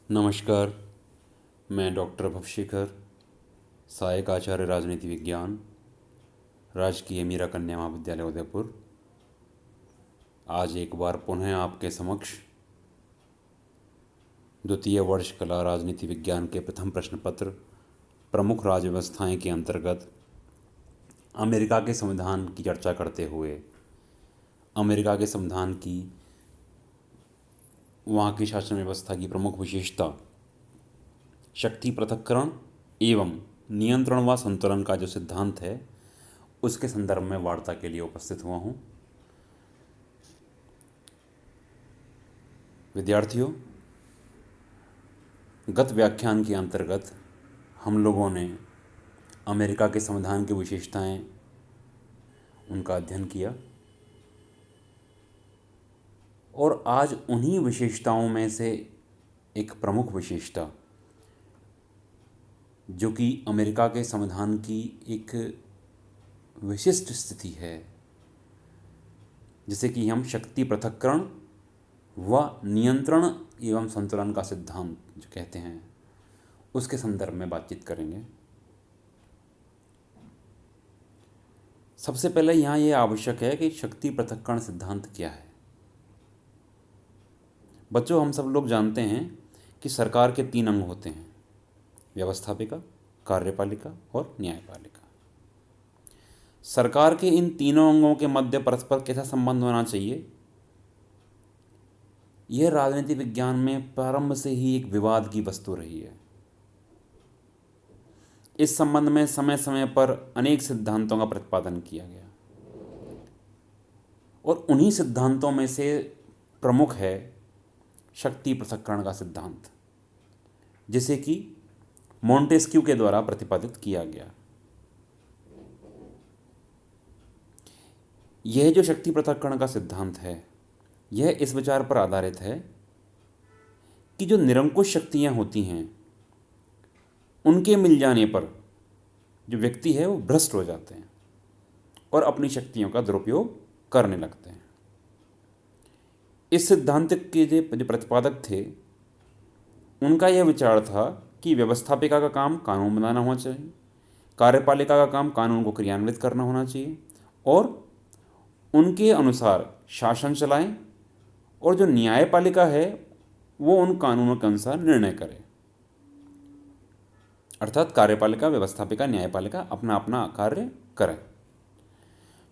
नमस्कार। मैं डॉक्टर भवशेखर, सहायक आचार्य राजनीति विज्ञान, राजकीय मीरा कन्या महाविद्यालय उदयपुर, आज एक बार पुनः आपके समक्ष द्वितीय वर्ष कला राजनीति विज्ञान के प्रथम प्रश्न पत्र प्रमुख राज्य व्यवस्थाएं के अंतर्गत अमेरिका के संविधान की चर्चा करते हुए अमेरिका के संविधान की वहाँ की शासन व्यवस्था की प्रमुख विशेषता शक्ति पृथक्करण एवं नियंत्रण व संतुलन का जो सिद्धांत है उसके संदर्भ में वार्ता के लिए उपस्थित हुआ हूँ। विद्यार्थियों, गत व्याख्यान के अंतर्गत हम लोगों ने अमेरिका के संविधान की विशेषताएं उनका अध्ययन किया और आज उन्हीं विशेषताओं में से एक प्रमुख विशेषता जो कि अमेरिका के संविधान की एक विशिष्ट स्थिति है, जिसे कि हम शक्ति पृथक्करण व नियंत्रण एवं संतुलन का सिद्धांत जो कहते हैं, उसके संदर्भ में बातचीत करेंगे। सबसे पहले यहाँ ये आवश्यक है कि शक्ति पृथक्करण सिद्धांत क्या है। बच्चों, हम सब लोग जानते हैं कि सरकार के 3 अंग होते हैं: व्यवस्थापिका, कार्यपालिका और न्यायपालिका। सरकार के इन तीनों अंगों के मध्य परस्पर कैसा संबंध होना चाहिए, यह राजनीति विज्ञान में प्रारंभ से ही एक विवाद की वस्तु रही है। इस संबंध में समय समय पर अनेक सिद्धांतों का प्रतिपादन किया गया और उन्हीं सिद्धांतों में से प्रमुख है शक्ति पृथक्करण का सिद्धांत, जिसे कि मॉन्टेस्क्यू के द्वारा प्रतिपादित किया गया। यह जो शक्ति पृथक्करण का सिद्धांत है, यह इस विचार पर आधारित है कि जो निरंकुश शक्तियां होती हैं, उनके मिल जाने पर जो व्यक्ति है वो भ्रष्ट हो जाते हैं और अपनी शक्तियों का दुरुपयोग करने लगते हैं। इस सिद्धांत के जो प्रतिपादक थे, उनका यह विचार था कि व्यवस्थापिका का काम कानून बनाना होना चाहिए, कार्यपालिका का काम कानून को क्रियान्वित करना होना चाहिए और उनके अनुसार शासन चलाएं, और जो न्यायपालिका है वो उन कानूनों के अनुसार निर्णय करे। अर्थात कार्यपालिका, व्यवस्थापिका, न्यायपालिका अपना अपना कार्य करे।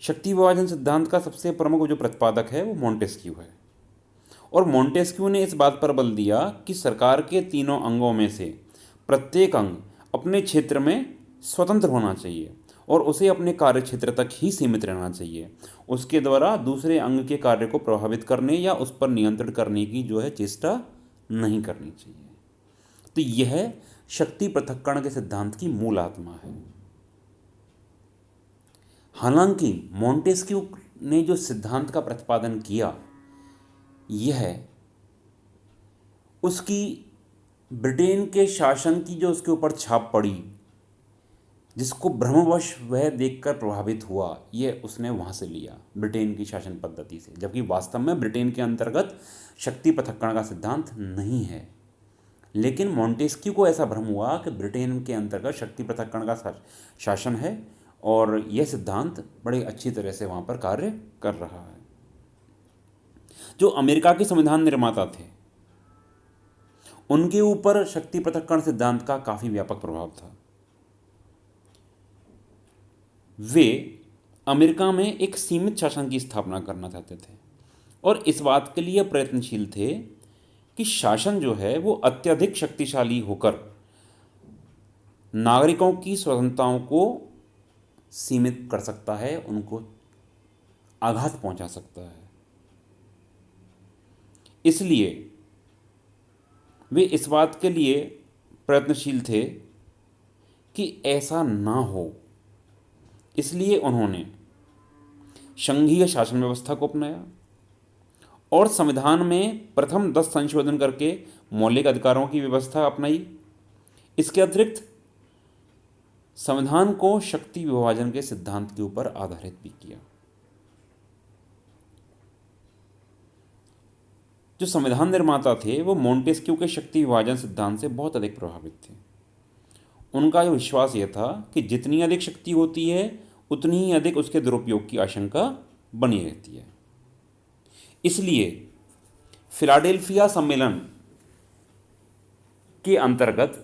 शक्ति विभाजन सिद्धांत का सबसे प्रमुख जो प्रतिपादक है वो मॉन्टेस्क्यू है और मॉन्टेस्क्यू ने इस बात पर बल दिया कि सरकार के तीनों अंगों में से प्रत्येक अंग अपने क्षेत्र में स्वतंत्र होना चाहिए और उसे अपने कार्य क्षेत्र तक ही सीमित रहना चाहिए। उसके द्वारा दूसरे अंग के कार्य को प्रभावित करने या उस पर नियंत्रण करने की जो है चेष्टा नहीं करनी चाहिए। तो यह शक्ति पृथक्करण के सिद्धांत की मूल आत्मा है। हालांकि मॉन्टेस्क्यू ने जो सिद्धांत का प्रतिपादन किया, यह उसकी ब्रिटेन के शासन की जो उसके ऊपर छाप पड़ी, जिसको भ्रमवश वह देखकर प्रभावित हुआ, यह उसने वहाँ से लिया, ब्रिटेन की शासन पद्धति से, जबकि वास्तव में ब्रिटेन के अंतर्गत शक्ति पृथक्करण का सिद्धांत नहीं है। लेकिन मॉन्टेस्क्यू को ऐसा भ्रम हुआ कि ब्रिटेन के अंतर्गत शक्ति पृथक्करण का शासन है और यह सिद्धांत बड़ी अच्छी तरह से वहाँ पर कार्य कर रहा है। जो अमेरिका के संविधान निर्माता थे, उनके ऊपर शक्ति पृथक्करण सिद्धांत का काफ़ी व्यापक प्रभाव था। वे अमेरिका में एक सीमित शासन की स्थापना करना चाहते थे और इस बात के लिए प्रयत्नशील थे कि शासन जो है वो अत्यधिक शक्तिशाली होकर नागरिकों की स्वतंत्रताओं को सीमित कर सकता है, उनको आघात पहुंचा सकता है। इसलिए वे इस बात के लिए प्रयत्नशील थे कि ऐसा ना हो। इसलिए उन्होंने संघीय शासन व्यवस्था को अपनाया और संविधान में प्रथम 10 संशोधन करके मौलिक अधिकारों की व्यवस्था अपनाई। इसके अतिरिक्त संविधान को शक्ति विभाजन के सिद्धांत के ऊपर आधारित भी किया। जो संविधान निर्माता थे वो मोंटेस्क्यू के शक्ति विभाजन सिद्धांत से बहुत अधिक प्रभावित थे। उनका जो विश्वास यह था कि जितनी अधिक शक्ति होती है उतनी ही अधिक उसके दुरुपयोग की आशंका बनी रहती है। इसलिए फिलाडेल्फिया सम्मेलन के अंतर्गत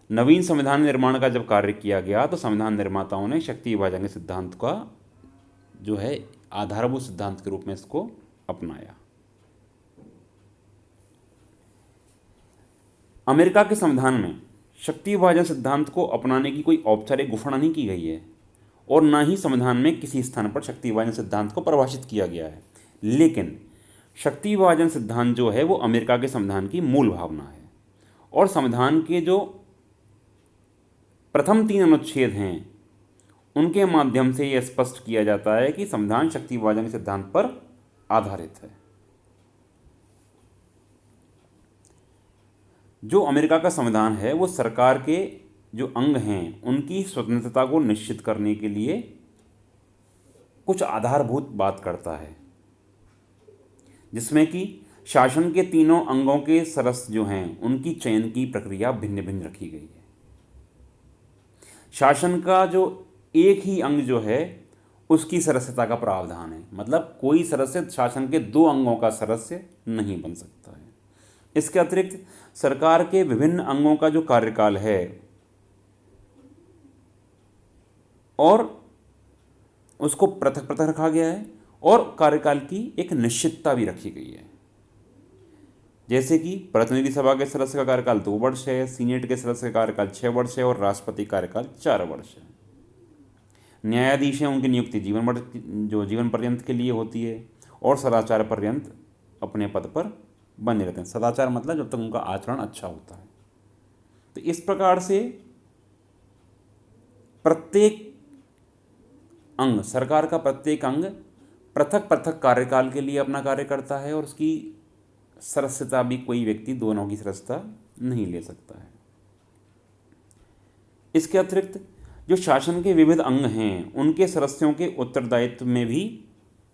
नवीन संविधान निर्माण का जब कार्य किया गया तो संविधान निर्माताओं ने शक्ति विभाजन के सिद्धांत का जो है आधारभूत सिद्धांत के रूप में इसको अपनाया। अमेरिका के संविधान में शक्ति विभाजन सिद्धांत को अपनाने की कोई औपचारिक घोषणा नहीं की गई है और ना ही संविधान में किसी स्थान पर शक्ति विभाजन सिद्धांत को परिभाषित किया गया है, लेकिन शक्ति विभाजन सिद्धांत जो है वो अमेरिका के संविधान की मूल भावना है और संविधान के जो प्रथम 3 अनुच्छेद हैं उनके माध्यम से यह स्पष्ट किया जाता है कि संविधान शक्ति विभाजन के सिद्धांत पर आधारित है। जो अमेरिका का संविधान है वो सरकार के जो अंग हैं उनकी स्वतंत्रता को निश्चित करने के लिए कुछ आधारभूत बात करता है, जिसमें कि शासन के तीनों अंगों के सदस्य जो हैं उनकी चयन की प्रक्रिया भिन्न भिन्न रखी गई है। शासन का जो एक ही अंग जो है उसकी सदस्यता का प्रावधान है, मतलब कोई सदस्य शासन के 2 अंगों का सदस्य नहीं बन सकता है। इसके अतिरिक्त सरकार के विभिन्न अंगों का जो कार्यकाल है और उसको पृथक पृथक रखा गया है और कार्यकाल की एक निश्चितता भी रखी गई है। जैसे कि प्रतिनिधि सभा के सदस्य का कार्यकाल 2 वर्ष है, सीनेट के सदस्य का कार्यकाल 6 वर्ष है और राष्ट्रपति कार्यकाल 4 वर्ष है। न्यायाधीश हैं, उनकी नियुक्ति जीवन पर्यंत के लिए होती है और सदाचार पर्यंत अपने पद पर बने रहते हैं। सदाचार मतलब जब तक उनका आचरण अच्छा होता है। तो इस प्रकार से प्रत्येक अंग, सरकार का प्रत्येक अंग पृथक पृथक कार्यकाल के लिए अपना कार्य करता है और उसकी सदस्यता भी कोई व्यक्ति दोनों की सदस्यता नहीं ले सकता है। इसके अतिरिक्त जो शासन के विविध अंग हैं उनके सदस्यों के उत्तरदायित्व में भी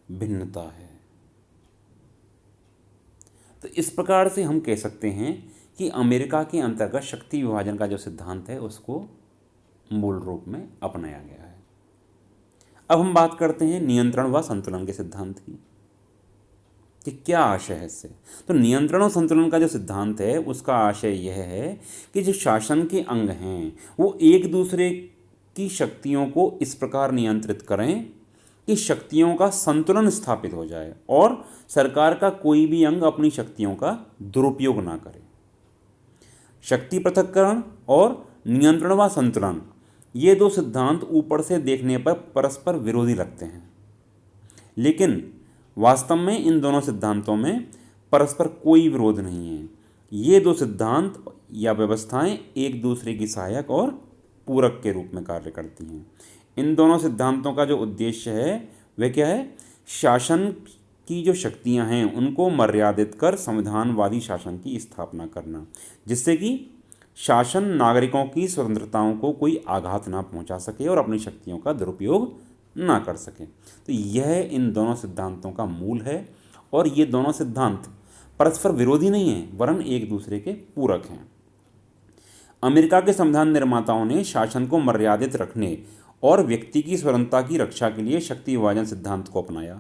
भिन्नता है। तो इस प्रकार से हम कह सकते हैं कि अमेरिका के अंतर्गत शक्ति विभाजन का जो सिद्धांत है उसको मूल रूप में अपनाया गया है। अब हम बात करते हैं नियंत्रण व संतुलन के सिद्धांत की कि क्या आशय है इससे। तो नियंत्रण और संतुलन का जो सिद्धांत है उसका आशय यह है कि जो शासन के अंग हैं वो एक दूसरे की शक्तियों को इस प्रकार नियंत्रित करें कि शक्तियों का संतुलन स्थापित हो जाए और सरकार का कोई भी अंग अपनी शक्तियों का दुरुपयोग ना करे। शक्ति पृथक्करण और नियंत्रण व संतुलन ये 2 सिद्धांत ऊपर से देखने पर परस्पर विरोधी लगते हैं, लेकिन वास्तव में इन दोनों सिद्धांतों में परस्पर कोई विरोध नहीं है। ये 2 सिद्धांत या व्यवस्थाएं एक दूसरे की सहायक और पूरक के रूप में कार्य करती हैं। इन दोनों सिद्धांतों का जो उद्देश्य है वह क्या है? शासन की जो शक्तियां हैं उनको मर्यादित कर संविधानवादी शासन की स्थापना करना, जिससे कि शासन नागरिकों की स्वतंत्रताओं को कोई आघात ना पहुंचा सके और अपनी शक्तियों का दुरुपयोग ना कर सके। तो यह इन दोनों सिद्धांतों का मूल है और ये दोनों सिद्धांत परस्पर विरोधी नहीं हैं वरन एक दूसरे के पूरक हैं। अमेरिका के संविधान निर्माताओं ने शासन को मर्यादित रखने और व्यक्ति की स्वतंत्रता की रक्षा के लिए शक्ति विभाजन सिद्धांत को अपनाया,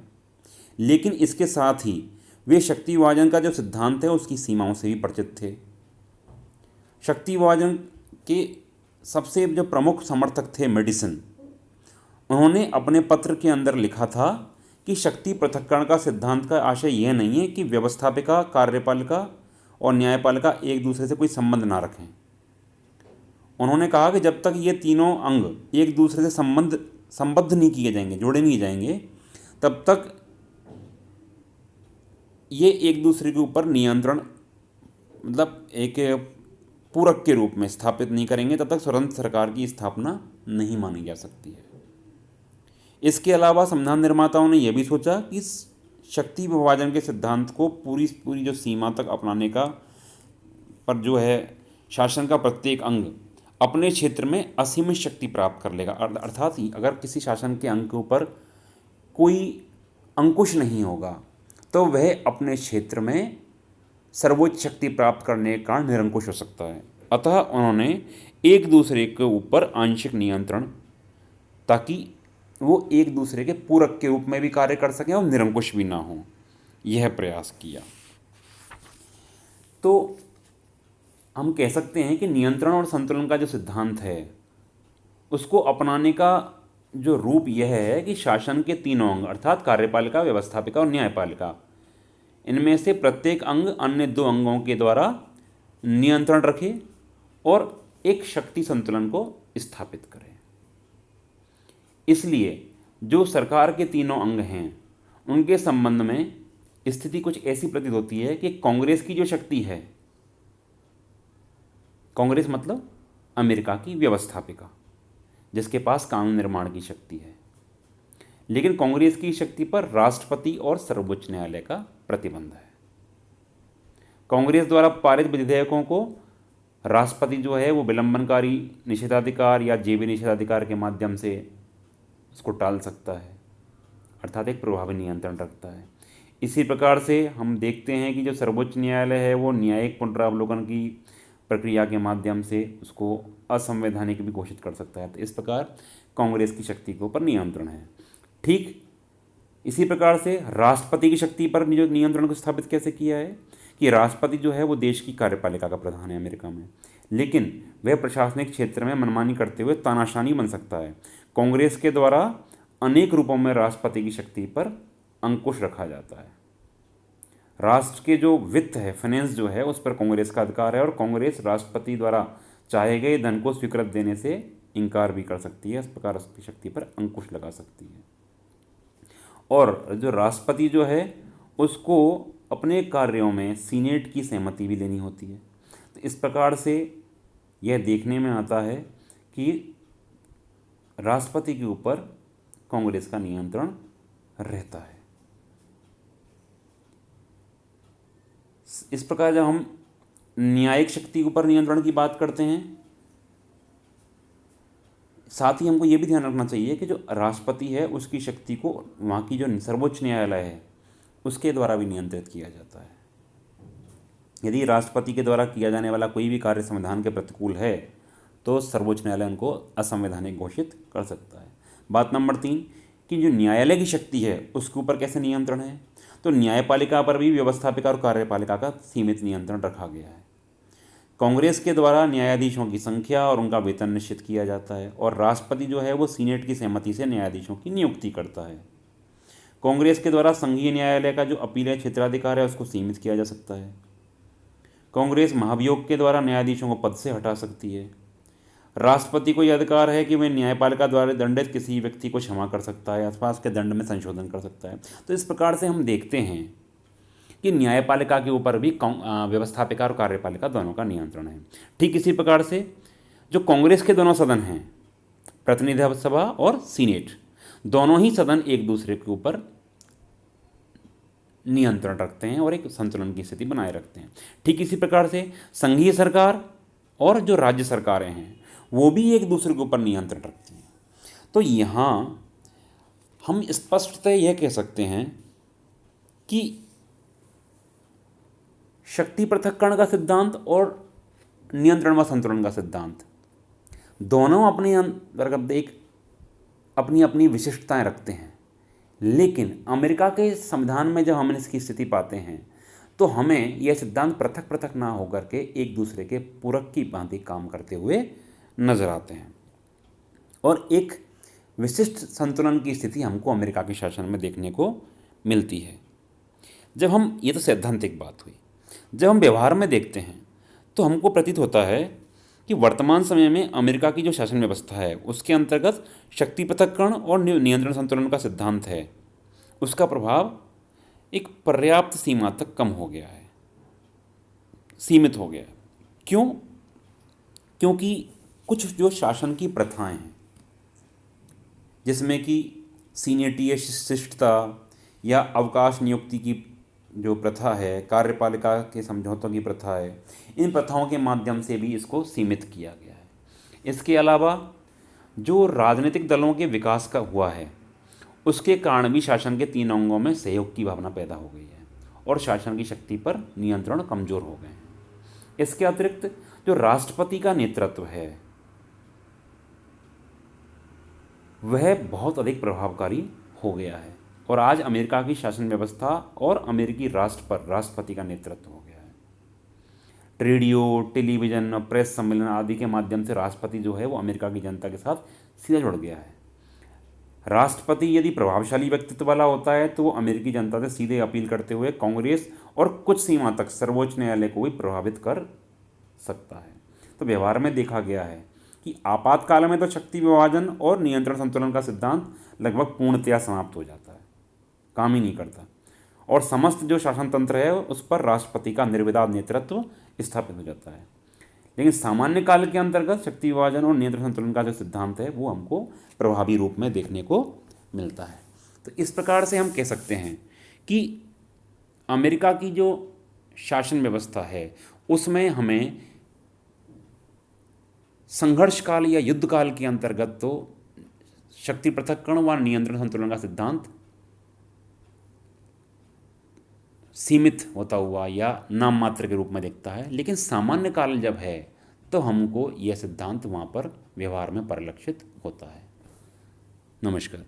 लेकिन इसके साथ ही वे शक्ति विभाजन का जो सिद्धांत है उसकी सीमाओं से भी परिचित थे। शक्ति विभाजन के सबसे जो प्रमुख समर्थक थे मेडिसन, उन्होंने अपने पत्र के अंदर लिखा था कि शक्ति पृथक्करण का सिद्धांत का आशय यह नहीं है कि व्यवस्थापिका, कार्यपालिका और न्यायपालिका एक दूसरे से कोई संबंध ना रखें। उन्होंने कहा कि जब तक ये तीनों अंग एक दूसरे से संबद्ध नहीं किए जाएंगे, जोड़े नहीं जाएंगे, तब तक ये एक दूसरे के ऊपर नियंत्रण मतलब एक पूरक के रूप में स्थापित नहीं करेंगे, तब तक स्वतंत्र सरकार की स्थापना नहीं मानी जा सकती है। इसके अलावा संविधान निर्माताओं ने यह भी सोचा कि शक्ति विभाजन के सिद्धांत को पूरी जो सीमा तक अपनाने का पर जो है शासन का प्रत्येक अंग अपने क्षेत्र में असीमित शक्ति प्राप्त कर लेगा। अर्थात अगर किसी शासन के अंग के ऊपर कोई अंकुश नहीं होगा तो वह अपने क्षेत्र में सर्वोच्च शक्ति प्राप्त करने के कारण निरंकुश हो सकता है। अतः उन्होंने एक दूसरे के ऊपर आंशिक नियंत्रण, ताकि वो एक दूसरे के पूरक के रूप में भी कार्य कर सकें और निरंकुश भी ना हो, यह प्रयास किया। तो हम कह सकते हैं कि नियंत्रण और संतुलन का जो सिद्धांत है उसको अपनाने का जो रूप यह है कि शासन के तीनों अंग अर्थात कार्यपालिका, व्यवस्थापिका और न्यायपालिका, इनमें से प्रत्येक अंग अन्य दो अंगों के द्वारा नियंत्रण रखे और एक शक्ति संतुलन को स्थापित करे। इसलिए जो सरकार के तीनों अंग हैं उनके संबंध में स्थिति कुछ ऐसी प्रतीत होती है कि कांग्रेस की जो शक्ति है, कांग्रेस मतलब अमेरिका की व्यवस्थापिका जिसके पास कानून निर्माण की शक्ति है, लेकिन कांग्रेस की शक्ति पर राष्ट्रपति और सर्वोच्च न्यायालय का प्रतिबंध है। कांग्रेस द्वारा पारित विधेयकों को राष्ट्रपति जो है वो विलंबनकारी निषेधाधिकार या जेबी निषेधाधिकार के माध्यम से उसको टाल सकता है, अर्थात एक प्रभावी नियंत्रण रखता है। इसी प्रकार से हम देखते हैं कि जो सर्वोच्च न्यायालय है वो न्यायिक पुनरावलोकन की प्रक्रिया के माध्यम से उसको असंवैधानिक भी घोषित कर सकता है। तो इस प्रकार कांग्रेस की शक्ति के ऊपर नियंत्रण है। ठीक इसी प्रकार से राष्ट्रपति की शक्ति पर जो नियंत्रण को स्थापित कैसे किया है कि राष्ट्रपति जो है वो देश की कार्यपालिका का प्रधान है अमेरिका में, लेकिन वह प्रशासनिक क्षेत्र में मनमानी करते हुए तानाशाही बन सकता है। कांग्रेस के द्वारा अनेक रूपों में राष्ट्रपति की शक्ति पर अंकुश रखा जाता है। राष्ट्र के जो वित्त है, फाइनेंस जो है, उस पर कांग्रेस का अधिकार है और कांग्रेस राष्ट्रपति द्वारा चाहे गए धन को स्वीकृत देने से इनकार भी कर सकती है। इस प्रकार उसकी शक्ति पर अंकुश लगा सकती है। और जो राष्ट्रपति जो है उसको अपने कार्यों में सीनेट की सहमति भी लेनी होती है। तो इस प्रकार से यह देखने में आता है कि राष्ट्रपति के ऊपर कांग्रेस का नियंत्रण रहता है। इस प्रकार जब हम न्यायिक शक्ति के ऊपर नियंत्रण की बात करते हैं, साथ ही हमको ये भी ध्यान रखना चाहिए कि जो राष्ट्रपति है उसकी शक्ति को वहाँ की जो सर्वोच्च न्यायालय है उसके द्वारा भी नियंत्रित किया जाता है। यदि राष्ट्रपति के द्वारा किया जाने वाला कोई भी कार्य संविधान के प्रतिकूल है तो सर्वोच्च न्यायालय उनको असंवैधानिक घोषित कर सकता है। बात नंबर 3 कि जो न्यायालय की शक्ति है उसके ऊपर कैसे नियंत्रण है, तो न्यायपालिका पर भी व्यवस्थापिका और कार्यपालिका का सीमित नियंत्रण रखा गया है। कांग्रेस के द्वारा न्यायाधीशों की संख्या और उनका वेतन निश्चित किया जाता है और राष्ट्रपति जो है वो सीनेट की सहमति से न्यायाधीशों की नियुक्ति करता है। कांग्रेस के द्वारा संघीय न्यायालय का जो अपील क्षेत्राधिकार है उसको सीमित किया जा सकता है। कांग्रेस महाभियोग के द्वारा न्यायाधीशों को पद से हटा सकती है। राष्ट्रपति को यह अधिकार है कि वह न्यायपालिका द्वारा दंडित किसी व्यक्ति को क्षमा कर सकता है अथवा उसके दंड में संशोधन कर सकता है। तो इस प्रकार से हम देखते हैं कि न्यायपालिका के ऊपर भी व्यवस्थापिका और कार्यपालिका दोनों का नियंत्रण है। ठीक इसी प्रकार से जो कांग्रेस के दोनों सदन हैं, प्रतिनिधि सभा और सीनेट, दोनों ही सदन एक दूसरे के ऊपर नियंत्रण रखते हैं और एक संतुलन की स्थिति बनाए रखते हैं। ठीक इसी प्रकार से संघीय सरकार और जो राज्य सरकारें हैं वो भी एक दूसरे के ऊपर नियंत्रण रखती हैं। तो यहाँ हम स्पष्टतः यह कह सकते हैं कि शक्ति पृथक्करण का सिद्धांत और नियंत्रण व संतुलन का सिद्धांत दोनों अपने अंतर्गत एक अपनी अपनी विशिष्टताएं रखते हैं, लेकिन अमेरिका के संविधान में जब हम इसकी स्थिति पाते हैं तो हमें यह सिद्धांत पृथक पृथक ना होकर के एक दूसरे के पूरक की भांति काम करते हुए नजर आते हैं और एक विशिष्ट संतुलन की स्थिति हमको अमेरिका के शासन में देखने को मिलती है। जब हम ये तो सैद्धांतिक बात हुई, जब हम व्यवहार में देखते हैं तो हमको प्रतीत होता है कि वर्तमान समय में अमेरिका की जो शासन व्यवस्था है उसके अंतर्गत शक्ति पृथक्करण और नियंत्रण संतुलन का सिद्धांत है, उसका प्रभाव एक पर्याप्त सीमा तक कम हो गया है, सीमित हो गया है। क्यों? क्योंकि कुछ जो शासन की प्रथाएं हैं जिसमें कि सीनेटीय शिष्टता या अवकाश नियुक्ति की जो प्रथा है, कार्यपालिका के समझौतों की प्रथा है, इन प्रथाओं के माध्यम से भी इसको सीमित किया गया है। इसके अलावा जो राजनीतिक दलों के विकास का हुआ है उसके कारण भी शासन के तीन अंगों में सहयोग की भावना पैदा हो गई है और शासन की शक्ति पर नियंत्रण कमजोर हो गए हैं। इसके अतिरिक्त जो राष्ट्रपति का नेतृत्व है वह बहुत अधिक प्रभावकारी हो गया है और आज अमेरिका की शासन व्यवस्था और अमेरिकी राष्ट्र पर राष्ट्रपति का नेतृत्व हो गया है। रेडियो, टेलीविज़न और प्रेस सम्मेलन आदि के माध्यम से राष्ट्रपति जो है वो अमेरिका की जनता के साथ सीधा जुड़ गया है। राष्ट्रपति यदि प्रभावशाली व्यक्तित्व वाला होता है तो वो अमेरिकी जनता से सीधे अपील करते हुए कांग्रेस और कुछ सीमा तक सर्वोच्च न्यायालय को भी प्रभावित कर सकता है। तो व्यवहार में देखा गया है कि आपातकाल में तो शक्ति विभाजन और नियंत्रण संतुलन का सिद्धांत लगभग पूर्णतया समाप्त हो जाता है, काम ही नहीं करता, और समस्त जो शासन तंत्र है उस पर राष्ट्रपति का निर्विवाद नेतृत्व स्थापित हो जाता है। लेकिन सामान्य काल के अंतर्गत शक्ति विभाजन और नियंत्रण संतुलन का जो सिद्धांत है वो हमको प्रभावी रूप में देखने को मिलता है। तो इस प्रकार से हम कह सकते हैं कि अमेरिका की जो शासन व्यवस्था है उसमें हमें संघर्ष काल या युद्ध काल के अंतर्गत तो शक्ति पृथक्करण व नियंत्रण संतुलन का सिद्धांत सीमित होता हुआ या नाम मात्र के रूप में दिखता है, लेकिन सामान्य काल जब है तो हमको यह सिद्धांत वहाँ पर व्यवहार में परिलक्षित होता है। नमस्कार।